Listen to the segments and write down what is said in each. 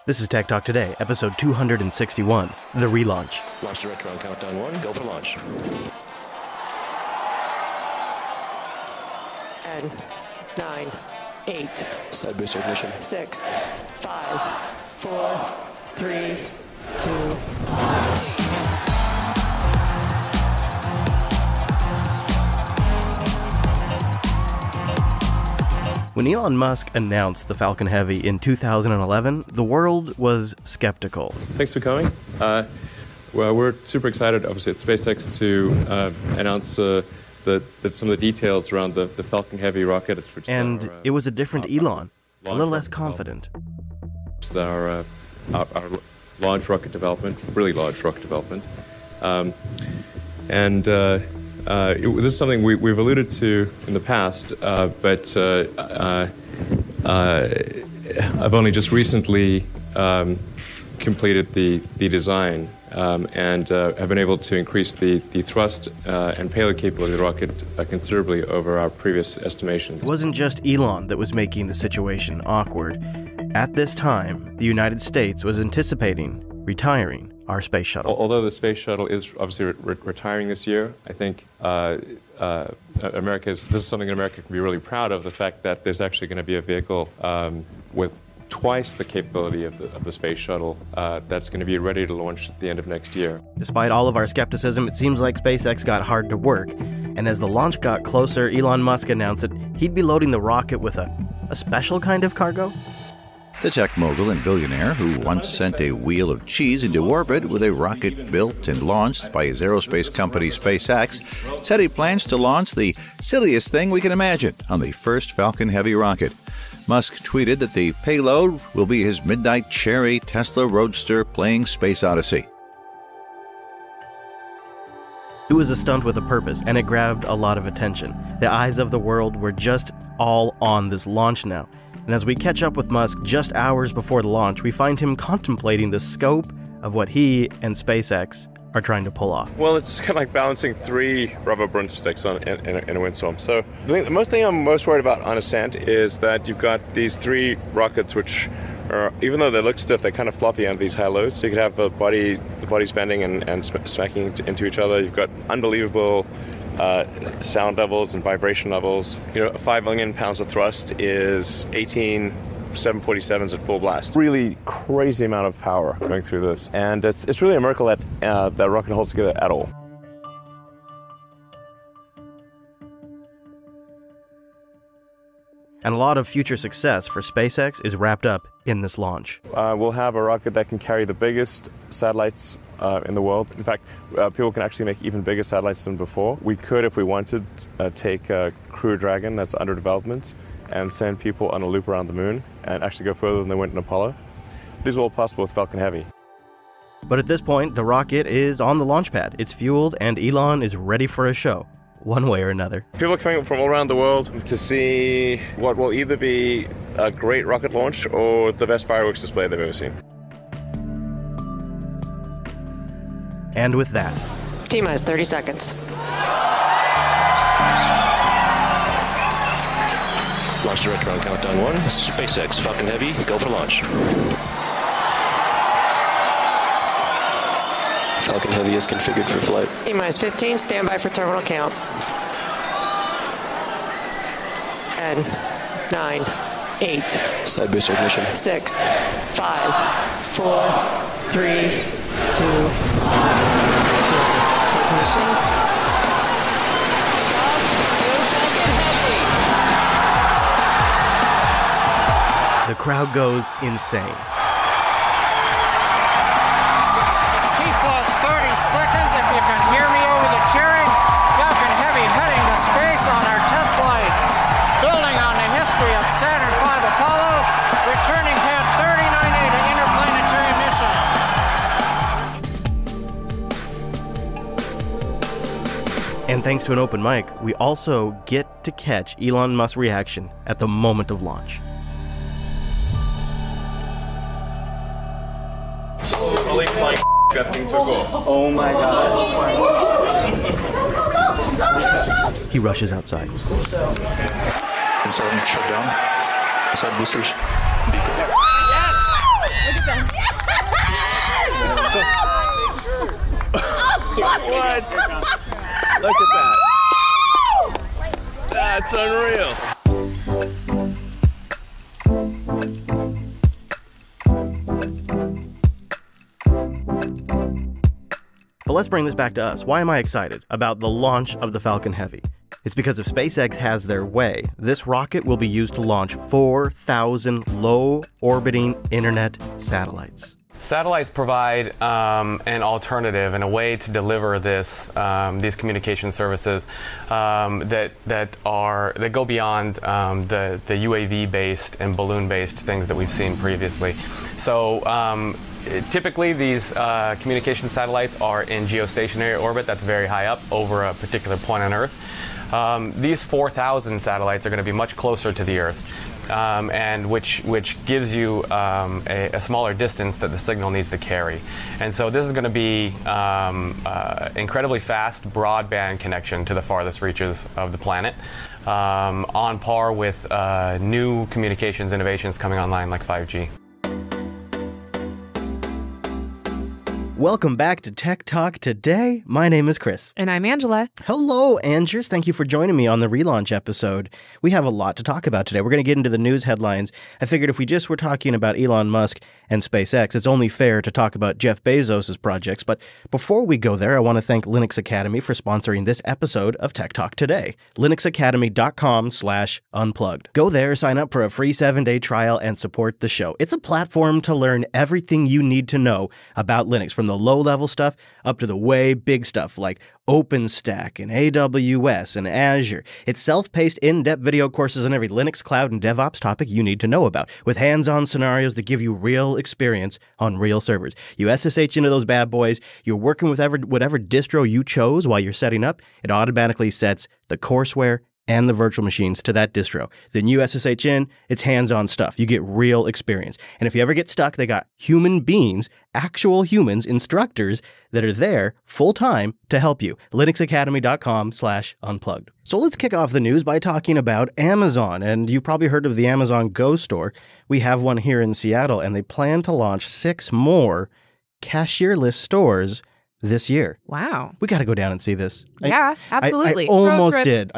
This is Tech Talk Today, episode 261, the relaunch. Launch director on countdown 1, go for launch. 10, 9, 8. Side booster ignition. 6, 5, 4, 3, 2. When Elon Musk announced the Falcon Heavy in 2011, the world was skeptical. Thanks for coming. Well, we're super excited, obviously, at SpaceX to announce that some of the details around the Falcon Heavy rocket. And it was a different Elon, a little less confident. Our large rocket development, really large rocket development. This is something we've alluded to in the past, but I've only just recently completed the design and have been able to increase the thrust and payload capability of the rocket considerably over our previous estimations. It wasn't just Elon that was making the situation awkward. At this time, the United States was anticipating retiring our space shuttle. Although the space shuttle is obviously retiring this year, I think this is something that America can be really proud of, the fact that there's actually going to be a vehicle with twice the capability of the space shuttle that's going to be ready to launch at the end of next year. Despite all of our skepticism, it seems like SpaceX got hard to work. And as the launch got closer, Elon Musk announced that he'd be loading the rocket with a special kind of cargo. The tech mogul and billionaire, who once sent a wheel of cheese into orbit with a rocket built and launched by his aerospace company SpaceX, said he plans to launch the silliest thing we can imagine on the first Falcon Heavy rocket. Musk tweeted that the payload will be his midnight cherry Tesla Roadster playing Space Odyssey. It was a stunt with a purpose, and it grabbed a lot of attention. The eyes of the world were just all on this launch now. And as we catch up with Musk just hours before the launch, we find him contemplating the scope of what he and SpaceX are trying to pull off. Well, it's kind of like balancing three rubber broomsticks in a windstorm. So the most thing I'm most worried about on ascent is that you've got these three rockets which are, even though they look stiff, they're kind of floppy under these high loads. So you could have the body's bending and smacking into each other. You've got unbelievable sound levels and vibration levels. 5 million pounds of thrust is 18 747s at full blast. Really crazy amount of power going through this, and it's really a miracle that that rocket holds together at all. And a lot of future success for SpaceX is wrapped up in this launch. We'll have a rocket that can carry the biggest satellites in the world. In fact, people can actually make even bigger satellites than before. We could, if we wanted, take a Crew Dragon that's under development and send people on a loop around the moon and actually go further than they went in Apollo. These are all possible with Falcon Heavy. But at this point, the rocket is on the launch pad. It's fueled, and Elon is ready for a show, one way or another. People are coming from all around the world to see what will either be a great rocket launch or the best fireworks display they've ever seen. And with that, T-minus 30 seconds. Launch director on countdown 1, SpaceX, Falcon Heavy, go for launch. Falcon Heavy is configured for flight. T-minus 15, stand by for terminal count. 10, 9, 8. Side booster ignition. 6, 5, 4, 3, 2, 1. the crowd goes insane. T-plus 30 seconds if you can hear me over the cheering. Falcon Heavy heading to space on our test flight. Building on the history of Saturn V Apollo, returning pad 39A to interplanetary mission. And thanks to an open mic, we also get to catch Elon Musk's reaction at the moment of launch. Holy flying that thing took off. Oh my god. He rushes outside. Inside shut down. Inside boosters. Yes! Look at that. Look at that. That's unreal. But let's bring this back to us. Why am I excited about the launch of the Falcon Heavy? It's because if SpaceX has their way, this rocket will be used to launch 4,000 low-orbiting internet satellites. Satellites provide an alternative and a way to deliver these communication services that go beyond the UAV-based and balloon-based things that we've seen previously. So typically, these communication satellites are in geostationary orbit. That's very high up over a particular point on Earth. These 4,000 satellites are going to be much closer to the Earth. And which gives you a smaller distance that the signal needs to carry. And so this is going to be incredibly fast broadband connection to the farthest reaches of the planet, on par with new communications innovations coming online like 5G. Welcome back to Tech Talk Today. My name is Chris. And I'm Angela. Hello, Andrews. Thank you for joining me on the relaunch episode. We have a lot to talk about today. We're going to get into the news headlines. I figured if we just were talking about Elon Musk and SpaceX, it's only fair to talk about Jeff Bezos' projects. But before we go there, I want to thank Linux Academy for sponsoring this episode of Tech Talk Today. linuxacademy.com/unplugged. Go there, sign up for a free 7-day trial, and support the show. It's a platform to learn everything you need to know about Linux, from the low-level stuff up to the way big stuff like OpenStack and AWS and Azure. It's self-paced, in-depth video courses on every Linux, cloud, and DevOps topic you need to know about, with hands-on scenarios that give you real experience on real servers. You SSH into those bad boys, you're working with whatever distro you chose while you're setting up, it automatically sets the courseware and the virtual machines to that distro. Then you SSH in, it's hands-on stuff. You get real experience. And if you ever get stuck, they got human beings, actual humans, instructors that are there full-time to help you. linuxacademy.com/unplugged. So let's kick off the news by talking about Amazon. And you've probably heard of the Amazon Go store. We have one here in Seattle, and they plan to launch 6 more cashierless stores this year. Wow. We got to go down and see this. Yeah, absolutely. I almost did.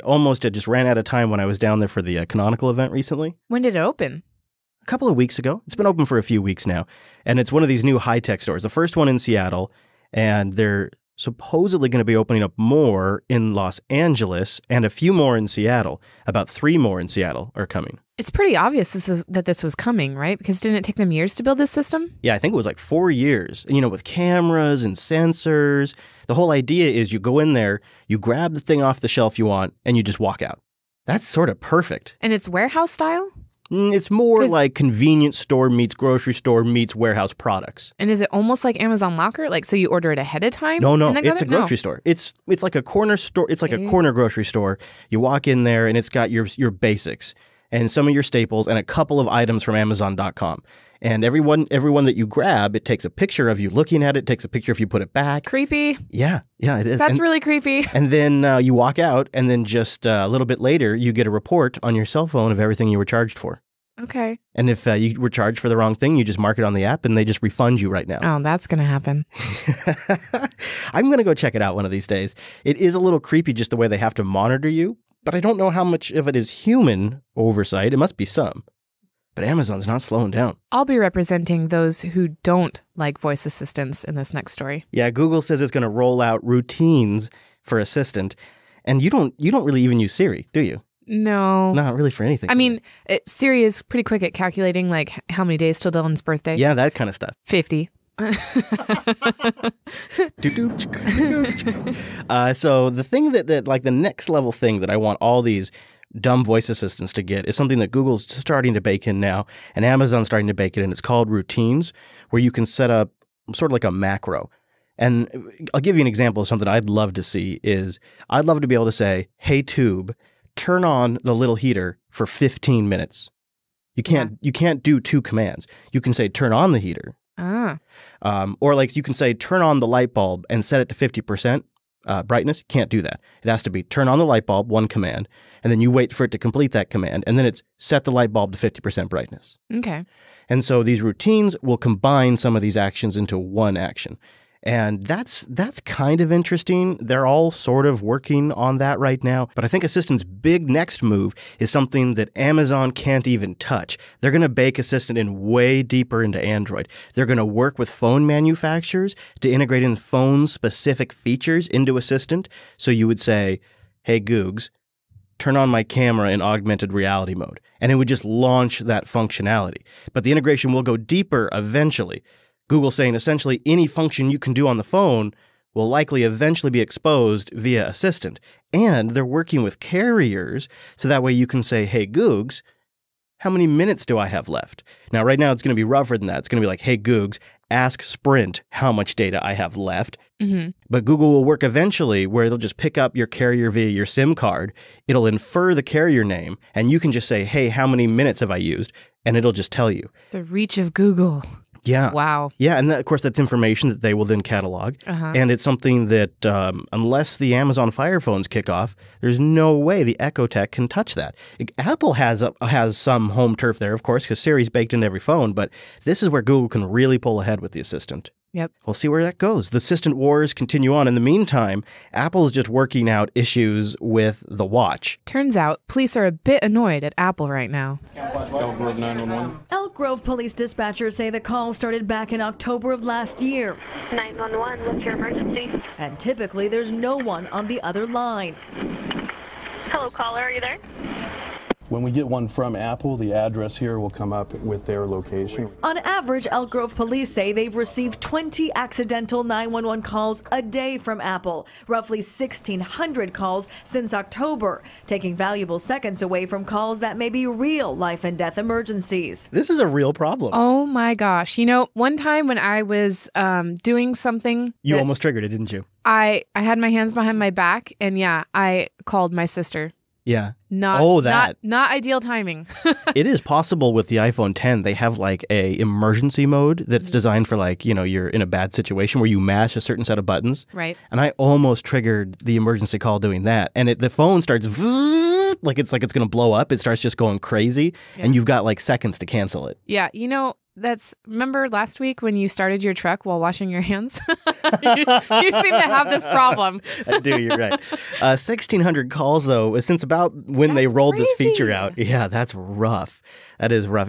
Almost did. Just ran out of time when I was down there for the Canonical event recently. When did it open? A couple of weeks ago. It's been open for a few weeks now. And it's one of these new high-tech stores. The first one in Seattle, and they're supposedly going to be opening up more in Los Angeles and a few more in Seattle. About 3 more in Seattle are coming. It's pretty obvious that this was coming, right? Because didn't it take them years to build this system? Yeah, I think it was like 4 years, with cameras and sensors. The whole idea is you go in there, you grab the thing off the shelf you want, and you just walk out. That's sort of perfect. And it's warehouse style? It's more like convenience store meets grocery store meets warehouse products. And is it almost like Amazon Locker? Like, so you order it ahead of time? No, it's a grocery store. It's like a corner store. It's like a corner grocery store. You walk in there and it's got your basics and some of your staples and a couple of items from Amazon.com. And everyone that you grab, it takes a picture of you looking at it, takes a picture if you put it back. Creepy. Yeah, it is. That's really creepy. And then you walk out, and then just a little bit later, you get a report on your cell phone of everything you were charged for. Okay. And if you were charged for the wrong thing, you just mark it on the app, and they just refund you right now. Oh, that's going to happen. I'm going to go check it out one of these days. It is a little creepy just the way they have to monitor you, but I don't know how much of it is human oversight. It must be some. But Amazon's not slowing down. I'll be representing those who don't like voice assistants in this next story. Yeah, Google says it's going to roll out routines for Assistant. And you don't really even use Siri, do you? No. Not really for anything. I mean, Siri is pretty quick at calculating like how many days till Dylan's birthday. Yeah, that kind of stuff. 50. So the thing that like the next level thing that I want all these dumb voice assistants to get is something that Google's starting to bake in now, and Amazon's starting to bake it in. It's called routines, where you can set up sort of like a macro. And I'll give you an example of something I'd love to see is I'd love to be able to say, hey, tube, turn on the little heater for 15 minutes. You can't do 2 commands. You can say, turn on the heater. Or like you can say, turn on the light bulb and set it to 50%. Brightness, can't do that. It has to be turn on the light bulb, 1 command, and then you wait for it to complete that command, and then it's set the light bulb to 50% brightness. Okay. And so these routines will combine some of these actions into one action. And that's kind of interesting. They're all sort of working on that right now. But I think Assistant's big next move is something that Amazon can't even touch. They're going to bake Assistant in way deeper into Android. They're going to work with phone manufacturers to integrate in phone-specific features into Assistant. So you would say, hey, Googs, turn on my camera in augmented reality mode. And it would just launch that functionality. But the integration will go deeper eventually. Google saying essentially any function you can do on the phone will likely eventually be exposed via Assistant. And they're working with carriers so that way you can say, hey, Googs, how many minutes do I have left? Now, right now, it's going to be rougher than that. It's going to be like, hey, Googs, ask Sprint how much data I have left. Mm-hmm. But Google will work eventually where it'll just pick up your carrier via your SIM card. It'll infer the carrier name, and you can just say, hey, how many minutes have I used? And it'll just tell you. The reach of Google. Yeah. Wow. Yeah, and of course, that's information that they will then catalog. And it's something that, unless the Amazon Fire phones kick off, there's no way the Echo Tech can touch that. Apple has some home turf there, of course, because Siri's baked into every phone, but this is where Google can really pull ahead with the Assistant. Yep. We'll see where that goes. The Assistant wars continue on. In the meantime, Apple is just working out issues with the watch. Turns out, police are a bit annoyed at Apple right now. Elk Grove 911. Elk Grove police dispatchers say the call started back in October of last year. 911, what's your emergency? And typically there's no one on the other line. Hello, caller, are you there? When we get one from Apple, the address here will come up with their location. On average, Elk Grove police say they've received 20 accidental 911 calls a day from Apple, roughly 1,600 calls since October, taking valuable seconds away from calls that may be real life and death emergencies. This is a real problem. Oh my gosh. You know, one time when I was doing something... You almost triggered it, didn't you? I had my hands behind my back, and yeah, I called my sister. Yeah. Not ideal timing. It is possible with the iPhone 10. They have like a emergency mode that's designed for like, you're in a bad situation where you mash a certain set of buttons. Right. And I almost triggered the emergency call doing that. And the phone starts like it's going to blow up. It starts just going crazy. Yeah. And you've got like seconds to cancel it. Yeah. Remember last week when you started your truck while washing your hands? you seem to have this problem. I do, you're right. 1,600 calls, though, since about when they rolled this feature out. Yeah, that's rough. That is rough.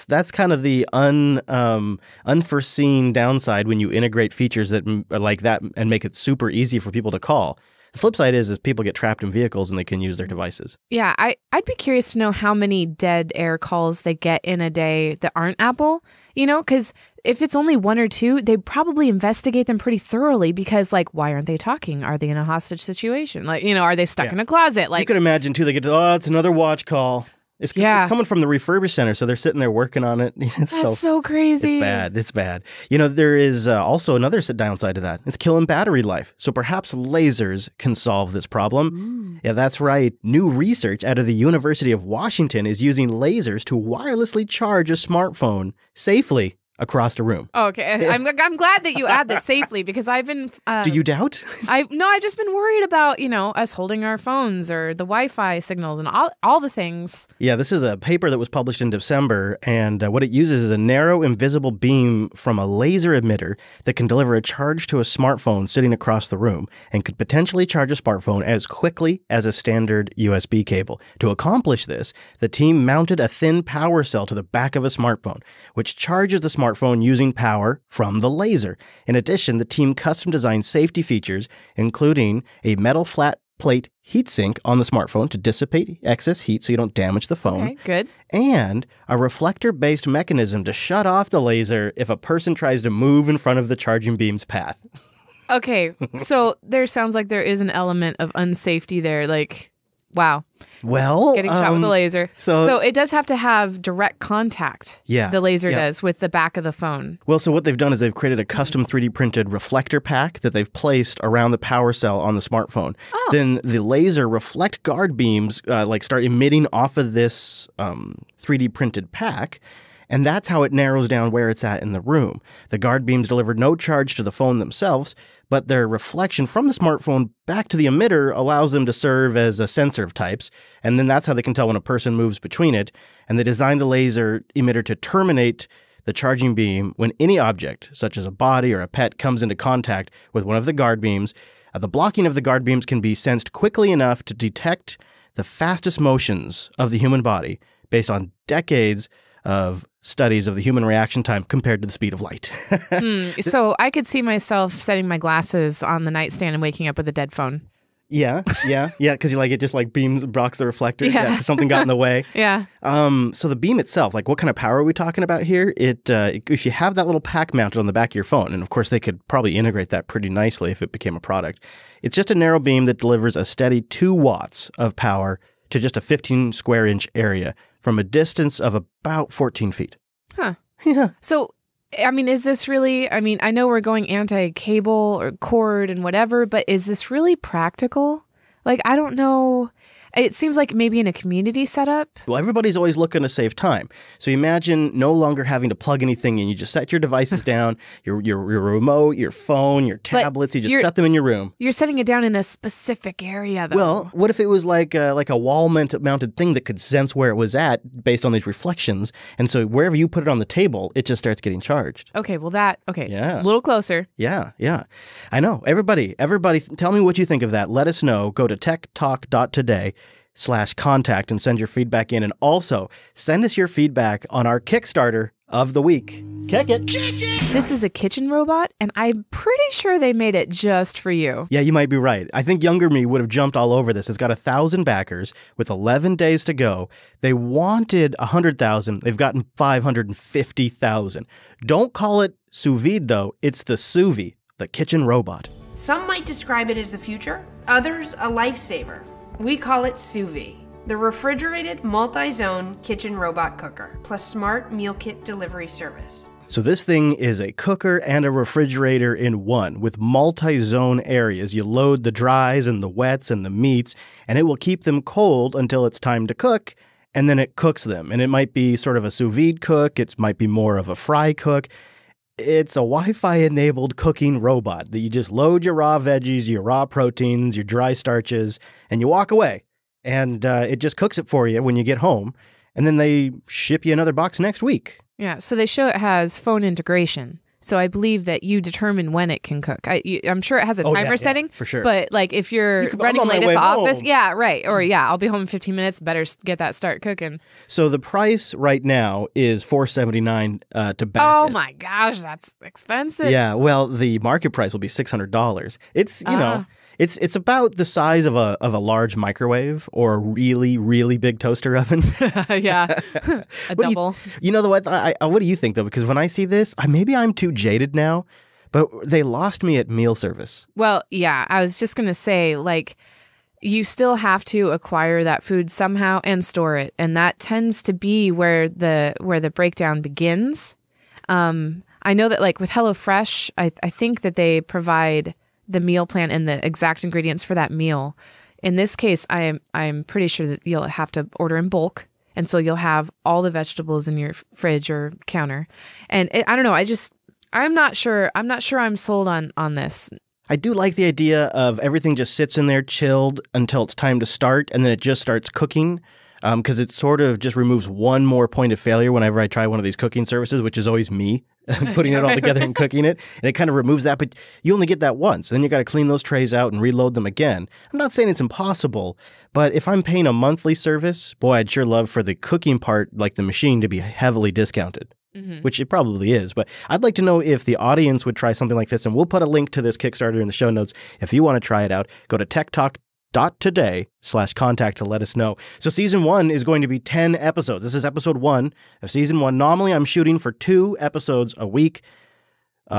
That's kind of the unforeseen downside when you integrate features that are like that and make it super easy for people to call. The flip side is people get trapped in vehicles and they can use their devices. Yeah, I'd be curious to know how many dead air calls they get in a day that aren't Apple, because if it's only one or two, they probably investigate them pretty thoroughly because, like, why aren't they talking? Are they in a hostage situation? Like, are they stuck in a closet? Like, you could imagine, too, they get, it's another watch call. It's coming from the refurbished center, so they're sitting there working on it. That's so crazy. It's bad. There is also another downside to that. It's killing battery life. So perhaps lasers can solve this problem. Yeah, that's right. New research out of the University of Washington is using lasers to wirelessly charge a smartphone safely across a room. Oh, okay. I'm glad that you add that safely because I've been... Do you doubt? I've just been worried about, us holding our phones or the Wi-Fi signals and all the things. Yeah, this is a paper that was published in December, and what it uses is a narrow, invisible beam from a laser emitter that can deliver a charge to a smartphone sitting across the room and could potentially charge a smartphone as quickly as a standard USB cable. To accomplish this, the team mounted a thin power cell to the back of a smartphone, which charges the smartphone using power from the laser. In addition, the team custom designed safety features, including a metal flat plate heatsink on the smartphone to dissipate excess heat so you don't damage the phone. Okay, good. And a reflector-based mechanism to shut off the laser if a person tries to move in front of the charging beam's path. Okay, so there sounds like there is an element of unsafety there, like... Wow. Well, getting shot with a laser. So it does have to have direct contact. Yeah. The laser does with the back of the phone. Well, so what they've done is they've created a custom 3D printed reflector pack that they've placed around the power cell on the smartphone. Oh. Then the laser reflect guard beams start emitting off of this 3D printed pack. And that's how it narrows down where it's at in the room. The guard beams deliver no charge to the phone themselves, but their reflection from the smartphone back to the emitter allows them to serve as a sensor of types. And then that's how they can tell when a person moves between it. And they designed the laser emitter to terminate the charging beam when any object, such as a body or a pet, comes into contact with one of the guard beams. The blocking of the guard beams can be sensed quickly enough to detect the fastest motions of the human body based on decades of studies of the human reaction time compared to the speed of light. So I could see myself setting my glasses on the nightstand and waking up with a dead phone. Yeah, because it just like beams, blocks the reflector. Yeah, something got in the way. Yeah. So the beam itself, like what kind of power are we talking about here? If you have that little pack mounted on the back of your phone, and of course they could probably integrate that pretty nicely if it became a product. It's just a narrow beam that delivers a steady 2 watts of power to just a 15 square inch area from a distance of about 14 feet. Huh. Yeah. So, I mean, is this really, I know we're going anti-cable or cord and whatever, but is this really practical? Like, I don't know. It seems like maybe in a community setup. Well, everybody's always looking to save time. So imagine no longer having to plug anything in. You just set your devices down, your remote, your phone, your tablets. You just set them in your room. You're setting it down in a specific area, though. Well, what if it was like a wall-mounted thing that could sense where it was at based on these reflections? And so wherever you put it on the table, it just starts getting charged. Okay, well Yeah. A little closer. Yeah. I know. Everybody, tell me what you think of that. Let us know. Go to techtalk.today/contact and send your feedback in. And also send us your feedback on our Kickstarter of the week. Kick it. This is a kitchen robot, and I'm pretty sure they made it just for you. Yeah, you might be right. I think younger me would have jumped all over this. It's got 1,000 backers with 11 days to go. They wanted 100,000. They've gotten 550,000. Don't call it sous vide, though. It's the sous vide, the kitchen robot. Some might describe it as the future, others a lifesaver. We call it sous vide, the refrigerated multi-zone kitchen robot cooker, plus smart meal kit delivery service. So this thing is a cooker and a refrigerator in one with multi-zone areas. You load the dries and the wets and the meats, and it will keep them cold until it's time to cook, and then it cooks them. And it might be sort of a sous vide cook. It might be more of a fry cook. It's a Wi-Fi enabled cooking robot that you just load your raw veggies, your raw proteins, your dry starches, and you walk away. And it just cooks it for you when you get home. And then they ship you another box next week. Yeah, so they show it has phone integration. So I believe that you determine when it can cook. I'm sure it has a timer setting. For sure. But like if you're running late at the office, yeah, right. Or I'll be home in 15 minutes. Better get that start cooking. So the price right now is $479 to back Oh it. my gosh, that's expensive. Yeah, well, the market price will be $600. It's, it's about the size of a large microwave or a really, really big toaster oven. Yeah, a double. You know what? What do you think, though? Because when I see this, maybe I'm too jaded now, but they lost me at meal service. Well, yeah, I was just going to say, like, you still have to acquire that food somehow and store it. And that tends to be where the breakdown begins. I know that, like, with HelloFresh, I think that they provide the meal plan and the exact ingredients for that meal. In this case, I'm pretty sure that you'll have to order in bulk, and so you'll have all the vegetables in your fridge or counter. And I don't know. I'm not sure. I'm not sure I'm sold on this. I do like the idea of everything just sits in there chilled until it's time to start, and then it just starts cooking. Because it sort of just removes one more point of failure whenever I try one of these cooking services, which is always me putting it all together and cooking it. And it kind of removes that, but you only get that once. Then you got to clean those trays out and reload them again. I'm not saying it's impossible, but if I'm paying a monthly service, boy, I'd sure love for the cooking part, like the machine, to be heavily discounted. Mm-hmm. Which it probably is. But I'd like to know if the audience would try something like this. And we'll put a link to this Kickstarter in the show notes. If you want to try it out, go to techtalk.today/contact to let us know. So season 1 is going to be 10 episodes. This is episode 1 of season 1. Normally I'm shooting for 2 episodes a week,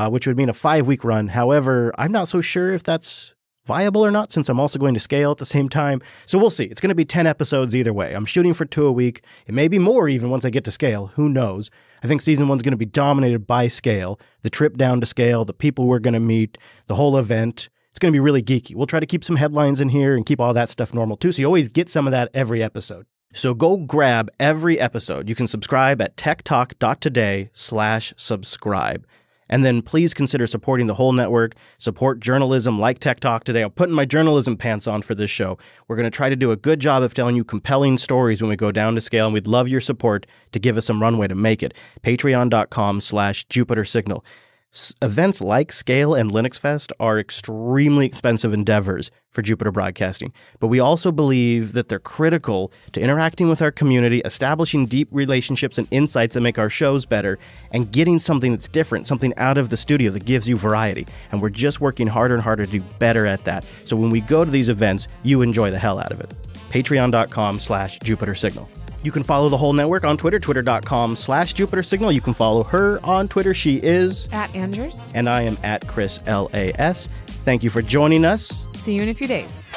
which would mean a 5-week run. However, I'm not so sure if that's viable or not, since I'm also going to scale at the same time. So we'll see. It's going to be 10 episodes either way. I'm shooting for 2 a week. It may be more even once I get to scale. Who knows? I think season 1's going to be dominated by scale. The trip down to scale, the people we're going to meet, the whole event. It's going to be really geeky. We'll try to keep some headlines in here and keep all that stuff normal too, so you always get some of that every episode. So go grab every episode. You can subscribe at techtalk.today/subscribe. And then please consider supporting the whole network, support journalism like Tech Talk today. I'm putting my journalism pants on for this show. We're going to try to do a good job of telling you compelling stories when we go down to scale, and we'd love your support to give us some runway to make it. Patreon.com/JupiterSignal. Events like Scale and Linux Fest are extremely expensive endeavors for Jupiter Broadcasting, but we also believe that they're critical to interacting with our community, establishing deep relationships and insights that make our shows better, and getting something that's different, something out of the studio that gives you variety. And we're just working harder and harder to do better at that. So when we go to these events, you enjoy the hell out of it. Patreon.com/JupiterSignal. You can follow the whole network on Twitter, twitter.com/JupiterSignal. You can follow her on Twitter. She is at Andrews. And I am at Chris LAS. Thank you for joining us. See you in a few days.